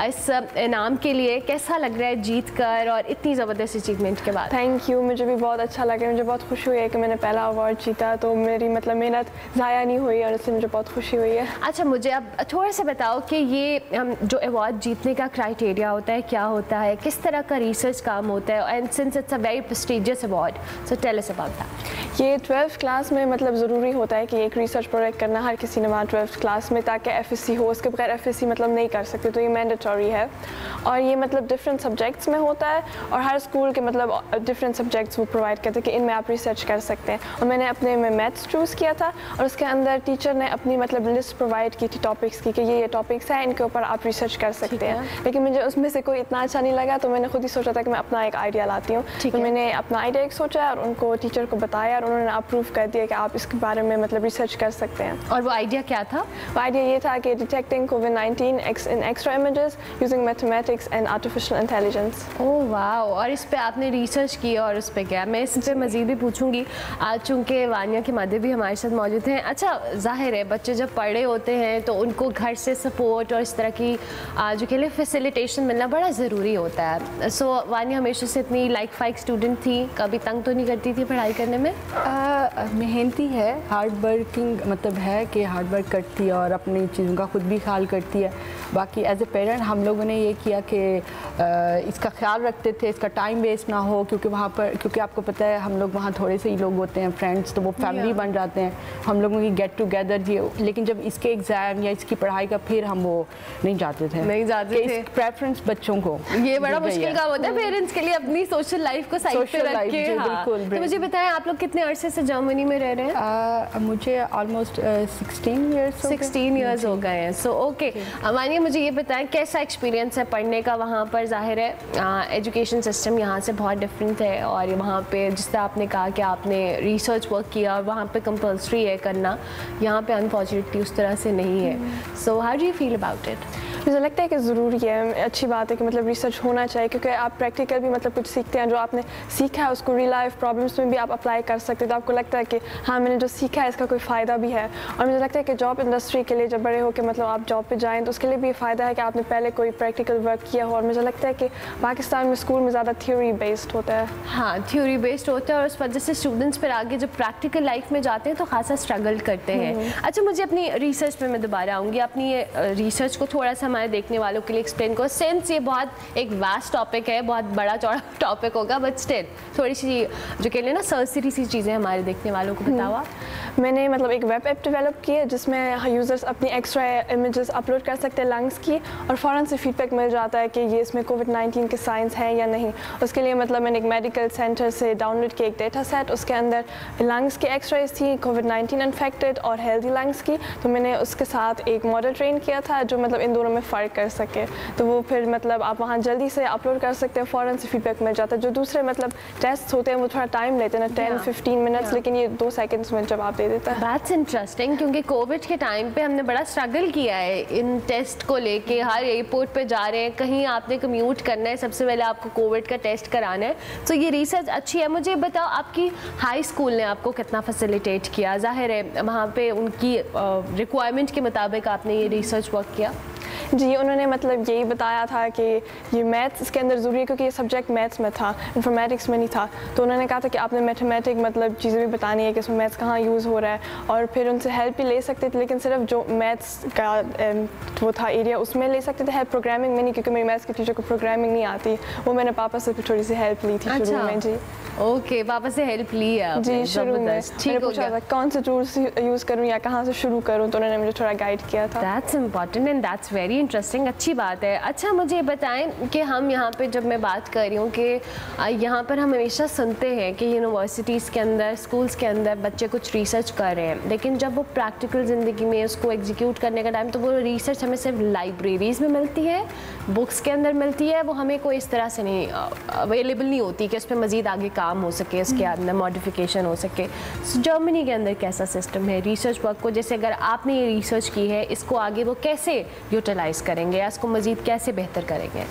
اس انعام کے لیے. کیسا لگ رہا ہے جیت کر اور اتنی زبردست اچیومنٹ کے بعد؟ تھینک یو, مجھے بھی بہت اچھا لگا. مجھے بہت خوشی ہوئی ہے کہ میں نے پہلا ایوارڈ جیتا, تو میری مطلب محنت ضائع نہیں ہوئی اور اس سے مجھے بہت خوشی ہوئی ہے. اچھا مجھے اب تھوڑا سا بتاؤ کہ یہ جو ایوارڈ جیتنے کا کرائٹیریا ہوتا ہے کیا ہوتا ہے, کس طرح کا ریسرچ کام ہوتا ہے, and since it's a very prestigious award so tell us about that. یہ 12th کلاس میں مطلب ضروری ہوتا ہے کہ ایک ریسرچ پروجیکٹ کرنا ہر کسی نے وہاں 12th کلاس میں, تاکہ ایف ایس سی ہو. اس کے بغیر ایف ایس سی مطلب نہیں کر سکتے, تو یہ مینڈیٹوری ہے. اور یہ مطلب ڈفرینٹ سبجیکٹس میں ہوتا ہے, اور ہر اسکول کے مطلب ڈفرینٹ سبجیکٹس وہ پرووائڈ کرتے ہیں کہ ان میں آپ ریسرچ کر سکتے ہیں. اور میں نے اپنے میں میتھس چوز کیا تھا, اور اس کے اندر ٹیچر نے اپنی مطلب لسٹ پرووائڈ کی تھی ٹاپکس کی کہ یہ ٹاپکس ہیں, ان کے اوپر آپ ریسرچ کر سکتے ہیں. لیکن مجھے اس میں سے کوئی اتنا اچھا نہیں لگا, تو میں نے خود ہی سوچا تھا کہ میں اپنا ایک آئیڈیا لاتی ہوں. تو میں نے اپنا آئیڈیا ایک سوچا اور ان کو ٹیچر کو بتایا, اور انہوں نے اپروو کر دیا کہ آپ اس کے بارے میں مطلب ریسرچ کر سکتے ہیں. اور وہ آئیڈیا کیا تھا؟ وہ آئیڈیا یہ تھا کہ detecting COVID-19 in extra images using mathematics and artificial intelligence. اوہ واو. اور اس پہ آپ نے ریسرچ کی اور اس پہ کیا؟ میں اس پہ مزید بھی پوچھوں گی چونکہ وانیہ کے مدر بھی ہمارے ساتھ موجود ہیں. اچھا ظاہر ہے بچے جب پڑھ رہے ہوتے ہیں تو ان کو گھر سے سپورٹ اور اس طرح کی جو کہ لیے فیسیلیٹیشن ملنا بڑا ضروری ہوتا ہے. سو وانیہ ہمیشہ سے اتنی لائک فائک اسٹوڈنٹ تھی, کبھی تنگ تو نہیں کرتی تھی پڑھائی کرنے میں؟ محنتی ہے, ہارڈ ورکنگ مطلب ہے کہ ہارڈ ورک کرتی ہے اور اپنی چیزوں کا خود بھی خیال کرتی ہے. باقی ایز اے پیرنٹ ہم لوگوں نے یہ کیا کہ اس کا خیال رکھتے تھے, اس کا ٹائم ویسٹ نہ ہو, کیونکہ وہاں پر کیونکہ آپ کو پتہ ہے ہم لوگ وہاں تھوڑے سے ہی لوگ ہوتے ہیں فرینڈس, تو وہ فیملی بن جاتے ہیں ہم لوگوں کی گیٹ ٹوگیدر جی. لیکن جب اس کے ایگزام یا اس کی پڑھائی کا پھر ہم وہ نہیں جاتے تھے پریفرنس بچوں کو. یہ بڑا مشکل کام ہوتا ہے پیرنٹس کے لیے اپنی سوشل لائف کو سائڈ پہ رکھ کے. تو مجھے بتائیں آپ لوگ کتنے عرصے سے جرمنی میں رہ رہے ہیں؟ مجھے آلموسٹ 16 ایئرس ہو گئے ہیں. سو اوکے وانیہ مجھے یہ بتائیں کیسا ایکسپیرینس ہے پڑھنے کا وہاں پر؟ ظاہر ہے ایجوکیشن سسٹم یہاں سے بہت ڈفرینٹ ہے, اور وہاں پہ جس طرح آپ نے کہا کہ آپ نے ریسرچ ورک کیا اور وہاں پہ کمپلسری ہے کرنا, یہاں پہ انفارچونیٹلی اس طرح سے نہیں ہے. So how do you feel about it? مجھے لگتا ہے کہ ضروری ہے, اچھی بات ہے کہ مطلب ریسرچ ہونا چاہیے, کیونکہ آپ پریکٹیکل بھی مطلب کچھ سیکھتے ہیں, جو آپ نے سیکھا ہے اس کو ریئل لائف پرابلمس میں بھی آپ اپلائی کر سکتے ہیں. تو آپ کو لگتا ہے کہ ہاں میں نے جو سیکھا ہے اس کا کوئی فائدہ بھی ہے. اور مجھے لگتا ہے کہ جاب انڈسٹری کے لیے جب بڑے ہو کے مطلب آپ جاب پہ جائیں تو اس کے لیے بھی فائدہ ہے کہ آپ نے پہلے کوئی پریکٹیکل ورک کیا ہو. اور مجھے لگتا ہے کہ پاکستان میں اسکول میں زیادہ تھیوری بیسڈ ہوتا ہے. ہاں تھیوری بیسڈ ہوتا ہے, اور اس وجہ سے اسٹوڈنٹس پھر آگے جب پریکٹیکل لائف میں جاتے ہیں تو خاصا اسٹرگل کرتے ہیں. اچھا مجھے اپنی ریسرچ پہ میں دوبارہ آؤں گی, اپنی ریسرچ کو تھوڑا سا ہمارے دیکھنے والوں کے لیے ایکسپلین کرو. سینس یہ بہت ایک واسٹ ٹاپک ہے, بہت بڑا چوڑا ٹاپک ہوگا, بٹ اسٹل تھوڑی سی جو کہ نا سرسری سی چیزیں ہمارے دیکھنے والوں کو بتاؤ. میں نے مطلب ایک ویب ایپ ڈیولپ کی ہے جس میں یوزرس اپنی ایکسٹرا امیجز اپلوڈ کر سکتے ہیں لنگس کی, اور فوراً سے فیڈ بیک مل جاتا ہے کہ یہ اس میں COVID-19 کے سائنس ہیں یا نہیں. اس کے لیے مطلب میں نے ایک میڈیکل سینٹر سے ڈاؤن لوڈ کیا ایک ڈیٹا سیٹ, اس کے اندر لنگس کی ایکسرائز تھی COVID-19 انفیکٹڈ اور ہیلدی لنگس کی. تو میں نے اس کے ساتھ ایک ماڈل ٹرین کیا تھا جو مطلب ان دونوں میں فرق کر سکے. تو وہ پھر مطلب آپ وہاں جلدی سے اپلوڈ کر سکتے ہیں, فوراً سے فیڈ بیک مل جاتا ہے. جو دوسرے مطلب ٹیسٹ ہوتے ہیں وہ تھوڑا ٹائم لیتے ہیں نا, 10-15 منٹس, لیکن یہ 2 سیکنڈس میں جواب دے دیتا ہے. دیٹس انٹرسٹنگ, کیونکہ کووڈ کے ٹائم پہ ہم نے بڑا اسٹرگل کیا ہے ان ٹیسٹ کو لے کے. ہر ایئرپورٹ پہ جا رہے ہیں, کہیں آپ نے کمیوٹ کرنا ہے, سب سے پہلے آپ کو کووڈ کا ٹیسٹ کرانا ہے. تو یہ ریسرچ اچھی ہے. مجھے بتاؤ آپ کی ہائی اسکول نے آپ کو کتنا فیسیلیٹیٹ کیا؟ ظاہر ہے وہاں پہ ان کی ریکوائرمنٹ کے مطابق آپ نے یہ ریسرچ ورک کیا. جی انہوں نے مطلب یہی بتایا تھا کہ یہ میتھس اس کے اندر ضروری ہے, کیونکہ یہ سبجیکٹ میتھس میں تھا, انفارمیٹکس میں نہیں تھا. تو انہوں نے کہا تھا کہ آپ نے میتھمیٹک مطلب چیزیں بھی بتانی ہے کہ اس میں میتھس کہاں یوز ہو رہا ہے, اور پھر ان سے ہیلپ بھی لے سکتے تھے, لیکن صرف جو میتھس کا وہ تھا ایریا اس میں لے سکتے تھے, ہیلپ پروگرامنگ میں نہیں, کیونکہ میری میتھس کی ٹیچر کو پروگرامنگ نہیں آتی. وہ میں نے پاپا سے تھوڑی سی ہیلپ لی تھی شروع میں. جی اوکے, پاپا سے ہیلپ لی ہے جی شروع میں. ٹھیک ہو گیا, کون سے ٹولس یوز کروں یا کہاں سے شروع کروں, تو انہوں نے مجھے تھوڑا گائیڈ کیا تھا. That's important and that's very interesting, اچھی بات ہے. اچھا مجھے بتائیں کہ ہم یہاں پہ جب میں بات کر رہی ہوں کہ یہاں پر ہم ہمیشہ سنتے ہیں کہ یونیورسٹیز کے اندر, اسکولس کے اندر بچے کچھ ریسرچ کر رہے ہیں, لیکن جب وہ پریکٹیکل زندگی میں اس کو ایگزیکیوٹ کرنے کا ٹائم, تو وہ ریسرچ ہمیں صرف لائبریریز میں ملتی ہے, بکس کے اندر ملتی ہے, وہ ہمیں کوئی اس طرح سے نہیں اویلیبل نہیں ہوتی کہ اس پہ مزید آگے کام ہو سکے, اس کے اندر ماڈیفیکیشن ہو سکے. جرمنی کے اندر کیسا سسٹم ہے ریسرچ ورک کو, جیسے اگر آپ نے یہ ریسرچ کی ہے اس کو آگے وہ کیسے یوٹیلائز کریں گے یا اس کو مزید کیسے بہتر کریں گے؟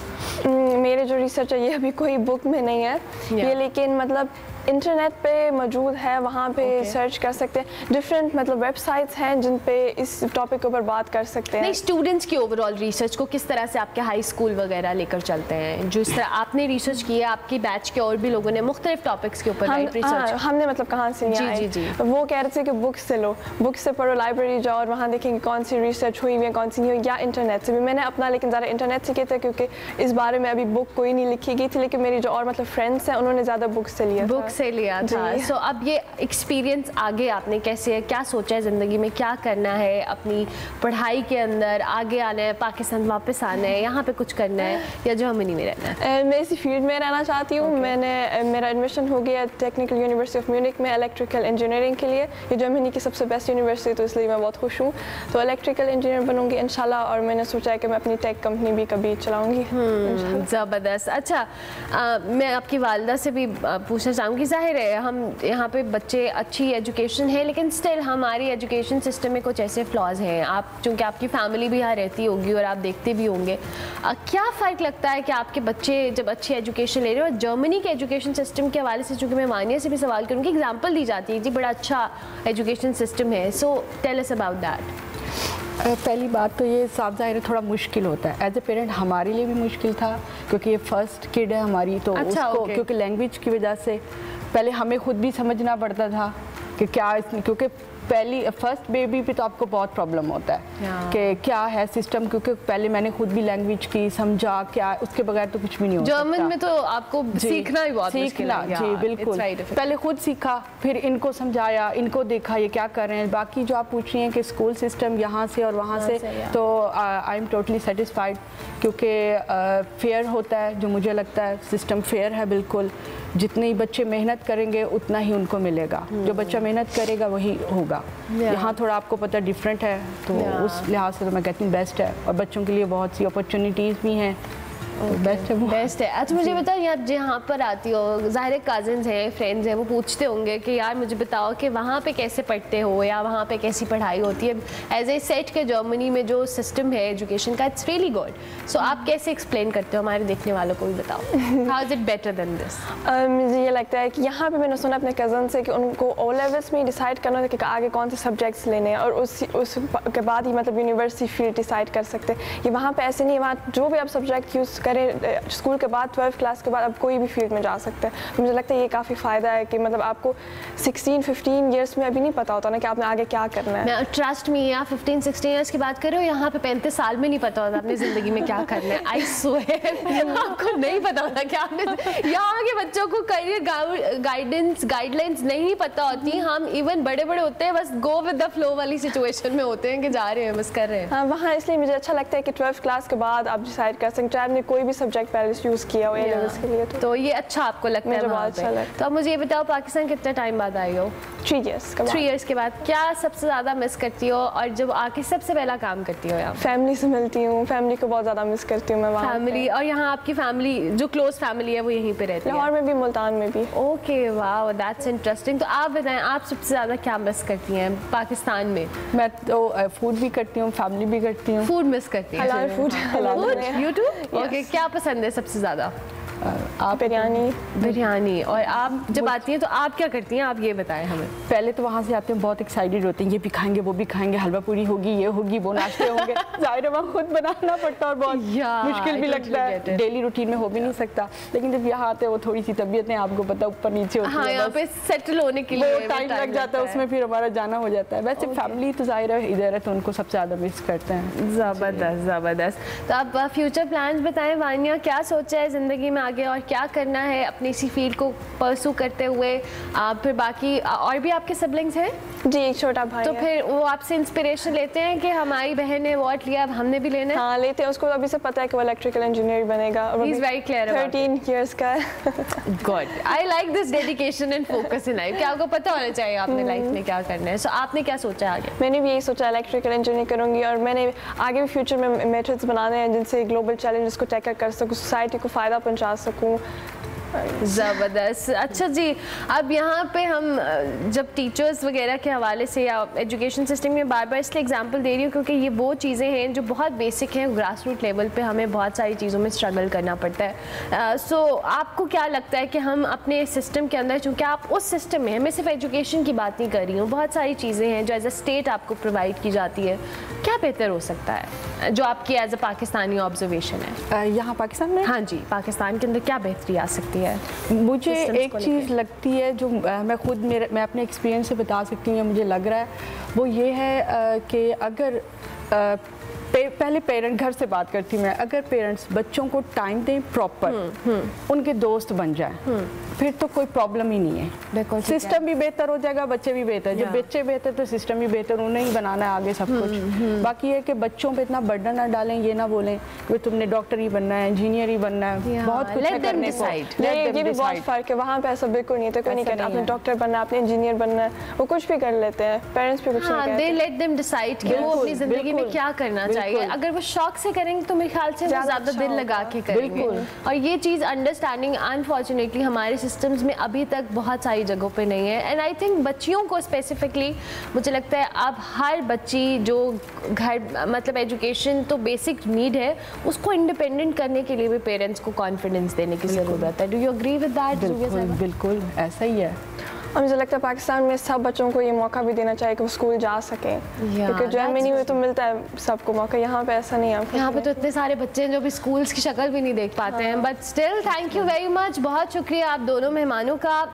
میرے جو ریسرچ ہے یہ ابھی کوئی بک میں نہیں ہے یہ, لیکن مطلب इंटरनेट पे मौजूद है, वहाँ पे सर्च कर सकते हैं. डिफरेंट मतलब वेबसाइट्स हैं जिन पे इस टॉपिक के ऊपर बात कर सकते हैं. नहीं, स्टूडेंट्स की ओवरऑल रिसर्च को किस तरह से आपके हाई स्कूल वगैरह लेकर चलते हैं? जो इस तरह आपने रिसर्च की है, आपकी बैच के और भी लोगों ने मुख्तलिफ टॉपिक्स के ऊपर रिसर्च. हमने मतलब कहाँ से लिया है? जी. वो कह रहे थे कि बुक्स से लो, बुक्स से पढ़ो, लाइब्रेरी जाओ और वहाँ देखेंगे कौन सी रिसर्च हुई हुई है, कौन सी नहीं हुई, या इंटरनेट से भी. मैंने अपना लेकिन ज़्यादा इंटरनेट से किया था क्योंकि इस बारे में अभी बुक कोई नहीं लिखी गई थी, लेकिन मेरी जो और मतलब फ्रेंड्स हैं उन्होंने ज़्यादा बुक से लिया था. सो अब ये एक्सपीरियंस आगे आपने कैसे, क्या सोचा है ज़िंदगी में, क्या करना है अपनी पढ़ाई के अंदर, आगे आना है, पाकिस्तान वापस आना है, यहाँ पे कुछ करना है, या जर्मनी में रहना है? मैं इसी फील्ड में रहना चाहती हूँ. मेरा एडमिशन हो गया टेक्निकल यूनिवर्सिटी ऑफ म्यूनिक में इलेक्ट्रिकल इंजीनियरिंग के लिए. ये जर्मनी की सबसे बेस्ट यूनिवर्सिटी, तो इसलिए मैं बहुत खुश हूँ. तो इलेक्ट्रिकल इंजीनियर बनूंगी इंशाल्लाह, और मैंने सोचा है कि मैं अपनी टेक कंपनी भी कभी चलाऊँगी. ज़बरदस्त. अच्छा, मैं आपकी वालिदा से भी पूछना चाहूँगी. ज़ाहिर है हम यहाँ पे बच्चे, अच्छी एजुकेशन है, लेकिन स्टिल हमारी एजुकेशन सिस्टम में कुछ ऐसे फ्लॉज हैं. आप चूँकि आपकी फैमिली भी यहाँ रहती होगी और आप देखते भी होंगे, क्या फ़र्क लगता है कि आपके बच्चे जब अच्छी एजुकेशन ले रहे हो, और जर्मनी के एजुकेशन सिस्टम के हवाले से चूँकि मैं वानिया से भी सवाल करूँगी, एग्जाम्पल दी जाती है जी बड़ा अच्छा एजुकेशन सिस्टम है. So tell us about that. पहली बात तो ये साफ ज़ाहिर है थोड़ा मुश्किल होता है. एज ए पेरेंट हमारे लिए भी मुश्किल था क्योंकि ये फर्स्ट किड है हमारी, तो उसको क्योंकि लैंग्वेज की वजह से पहले हमें खुद भी समझना पड़ता था कि क्या इसमें, क्योंकि पहली फर्स्ट बेबी पे तो आपको बहुत प्रॉब्लम होता है कि क्या है सिस्टम, क्योंकि पहले मैंने खुद भी लैंग्वेज की समझा क्या, उसके बगैर तो कुछ भी नहीं हो सकता. जर्मन में तो आपको सीखना ही बहुत मुश्किल है. जी बिल्कुल. पहले खुद सीखा, फिर इनको समझाया, इनको देखा ये क्या कर रहे हैं. बाकी जो आप पूछ रही हैं कि स्कूल सिस्टम यहाँ से और वहाँ से, तो आई एम टोटली सेटिस्फाइड क्योंकि फेयर होता है. जो मुझे लगता है सिस्टम फेयर है बिल्कुल. जितने बच्चे मेहनत करेंगे उतना ही उनको मिलेगा. जो बच्चा मेहनत करेगा वही होगा. यहाँ थोड़ा आपको पता डिफरेंट है, तो उस लिहाज से तो मैं कहती हूँ बेस्ट है. और बच्चों के लिए बहुत सी अपॉर्चुनिटीज़ भी हैं. बेस्ट है. अच्छा मुझे बताओ, आप जहाँ पर आती हो, ज़ाहिर कज़न्स हैं, फ्रेंड्स हैं, वो पूछते होंगे कि यार मुझे बताओ कि वहाँ पे कैसे पढ़ते हो या वहाँ पे कैसी पढ़ाई होती है. एज ए सेट के जर्मनी में जो सिस्टम है एजुकेशन का, इट्स रियली गुड. सो आप कैसे एक्सप्लेन करते हो, हमारे देखने वालों को भी बताओ. How is it better than this? मुझे ये लगता है कि यहाँ पे मैंने सुना अपने कज़न से कि उनको ओ लेवल्स में डिसाइड करना था कि आगे कौन से सब्जेक्ट्स लेने हैं, और उसके बाद ही मतलब यूनिवर्सिटी फील्ड डिसाइड कर सकते हैं. ये वहाँ पे ऐसे नहीं है. वहाँ जो भी आप सब्जेक्ट यूज़ करें स्कूल के बाद 12th क्लास के बाद आप कोई भी फील्ड में जा सकते हैं. मुझे लगता है ये काफ़ी फ़ायदा है कि मतलब आपको 16-15 ईयर्स में अभी नहीं पता होता ना कि आपने आगे क्या करना है. ट्रस्ट मी, आप 15-16 ईयर्स की बात कर रहे हो, यहाँ पे 35 साल में नहीं पता होता अपनी ज़िंदगी में क्या करना है. आई स्वेयर आपको नहीं पता होता कि आपने, यहाँ के बच्चों को करियर गाइडलाइंस नहीं पता होती. हम इवन बड़े होते हैं, बस गो विद द फ्लो वाली सिचुएशन में होते हैं कि जा रहे हैं, बस कर रहे हैं. हाँ, वहाँ इसलिए मुझे अच्छा लगता है कि 12th क्लास के बाद आप डिसाइड कर सकते हैं, चाहे आपने कोई भी सब्जेक्ट पहले यूज़ किया हो ए लेवल्स के लिए. तो ये अच्छा आपको लगता है वहाँ पे. तो अब मुझे ये बताओ, पाकिस्तान कितने टाइम बाद आई हो? 3 इयर्स के बाद. क्या सबसे ज़्यादा मिस करती हो, और जब आके सबसे पहला काम करती हो यहाँ? फैमिली से मिलती हूँ. फैमिली को बहुत ज़्यादा मिस करती हूँ मैं वहाँ. फैमिली, और यहाँ आपकी फैमिली जो क्लोज फैमिली है वो यहीं पे रहती है? लाहौर में भी, मुल्तान में भी. ओके, वाह, दैट्स इंटरेस्टिंग. तो आप बताएं, आप सबसे ज़्यादा क्या मिस करती हैं पाकिस्तान में? मैं तो फूड भी करती हूँ, फैमिली भी करती हूँ. फूड मिस करती हैं? हलाल फूड. You to? ओके, क्या पसंद है सबसे ज़्यादा? आप? बिरयानी. और आप जब आती हैं तो आप क्या करती हैं, आप ये बताएं हमें. पहले तो वहाँ से आते हैं बहुत एक्साइटेड होते हैं, ये भी खाएंगे वो भी खाएंगे, हलवा पूरी होगी, ये होगी, वो नाश्ते होंगे. ज़ाहिर है वहाँ खुद बनाना पड़ता है और बहुत मुश्किल भी लगता है. डेली रूटीन में हो भी नहीं सकता. लेकिन जब यहाँ आते हैं वो थोड़ी सी तबीयतें आपको पता ऊपर नीचे होती है, यहाँ पे सेटल होने के लिए टाइम लग जाता है, उसमें फिर हमारा जाना हो जाता है. वैसे फैमिली तो ज़ाहिर है इधर है, तो उनको सबसे ज़्यादा मिस करते हैं. ज़बरदस्त. तो आप फ्यूचर प्लान्स बताएं वानिया, क्या सोचा है ज़िंदगी में आगे, और क्या करना है अपनी इसी फील्ड को परसू करते हुए? फिर बाकी और भी आपके सिबलिंग्स हैं? जी, एक छोटा भाई तो फिर वो आपसे इंस्पिरेशन लेते हैं कि हमारी बहन ने वॉट लिया, अब हमने भी लेना है? हाँ, लेते हैं. उसको अभी से पता है कि वो इलेक्ट्रिकल इंजीनियर बनेगा. He is very clear about 13 years का है. Good. I like this dedication and focus in life, कि आपको पता होना चाहिए आपने लाइफ में क्या करना है. सो आपने क्या सोचा आगे? मैंने भी यही सोचा, इलेक्ट्रिकल इंजीनियर करूँगी, और मैंने आगे भी फ्यूचर में मेथड्स बनाने हैं जिनसे ग्लोबल चैलेंजेस को टैकल कर सकूँ, सोसाइटी को फ़ायदा पहुँचा सकूँ. ज़बरदस्त. अच्छा जी, अब यहाँ पे हम जब टीचर्स वगैरह के हवाले से या एजुकेशन सिस्टम में बार बार इसलिए एग्जांपल दे रही हूँ क्योंकि ये वो चीज़ें हैं जो बहुत बेसिक हैं, ग्रास रूट लेवल पे हमें बहुत सारी चीज़ों में स्ट्रगल करना पड़ता है. सो आपको क्या लगता है कि हम अपने सिस्टम के अंदर, चूँकि आप उस सिस्टम में हैं, मैं सिर्फ एजुकेशन की बात नहीं कर रही हूँ, बहुत सारी चीज़ें हैं जो एज अ स्टेट आपको प्रोवाइड की जाती है, क्या बेहतर हो सकता है जो आपकी एज अ पाकिस्तानी ऑब्जर्वेशन है यहाँ पाकिस्तान में? हाँ जी, पाकिस्तान के अंदर क्या बेहतरी आ सकती है? मुझे एक चीज़ लगती है जो मैं खुद मैं अपने एक्सपीरियंस से बता सकती हूँ, मुझे लग रहा है वो ये है कि अगर पहले पेरेंट, घर से बात करती मैं, अगर पेरेंट्स बच्चों को टाइम दें प्रॉपर, उनके दोस्त बन जाए, फिर तो कोई प्रॉब्लम ही नहीं है. सिस्टम भी बेहतर हो जाएगा, बच्चे भी बेहतर. जब बच्चे बेहतर तो सिस्टम भी बेहतर, उन्हें ही बनाना है आगे सब कुछ. बाकी है कि बच्चों पे इतना बर्डन ना डालें, ये ना बोलें कि तुमने डॉक्टर ही बनना है, इंजीनियर ही बनना है, बहुत कुछ है करने को. ये भी बहुत फर्क है. वहाँ पे ऐसा बिल्कुल नहीं था, कोई नहीं कहता आपने डॉक्टर बनना है, आपने इंजीनियर बनना है, वो कुछ भी कर लेते हैं, पेरेंट्स भी कुछ नहीं कहते. दे लेट देम डिसाइड कि वो अपनी जिंदगी में क्या करना चाहिए. अगर वो शौक से करेंगे तो मेरे ख्याल से ज़्यादा दिल लगा के करेंगे. और ये चीज़ अंडरस्टैंडिंग अनफॉर्चुनेटली हमारे सिस्टम्स में अभी तक बहुत सारी जगहों पे नहीं है. एंड आई थिंक बच्चियों को स्पेसिफिकली मुझे लगता है अब हर बच्ची जो घर, मतलब एजुकेशन तो बेसिक नीड है, उसको इंडिपेंडेंट करने के लिए भी पेरेंट्स को कॉन्फिडेंस देने की ज़रूरत है. Do you agree with that? बिल्कुल ऐसा ही है. और मुझे लगता है पाकिस्तान में सब बच्चों को ये मौका भी देना चाहिए कि वो स्कूल जा सकें, क्योंकि जर्मनी में तो मिलता है सबको मौका, यहाँ पे ऐसा नहीं है. यहाँ पे तो इतने सारे बच्चे हैं जो भी स्कूल्स की शक्ल भी नहीं देख पाते हैं. But still thank you very much, बहुत शुक्रिया आप दोनों मेहमानों का.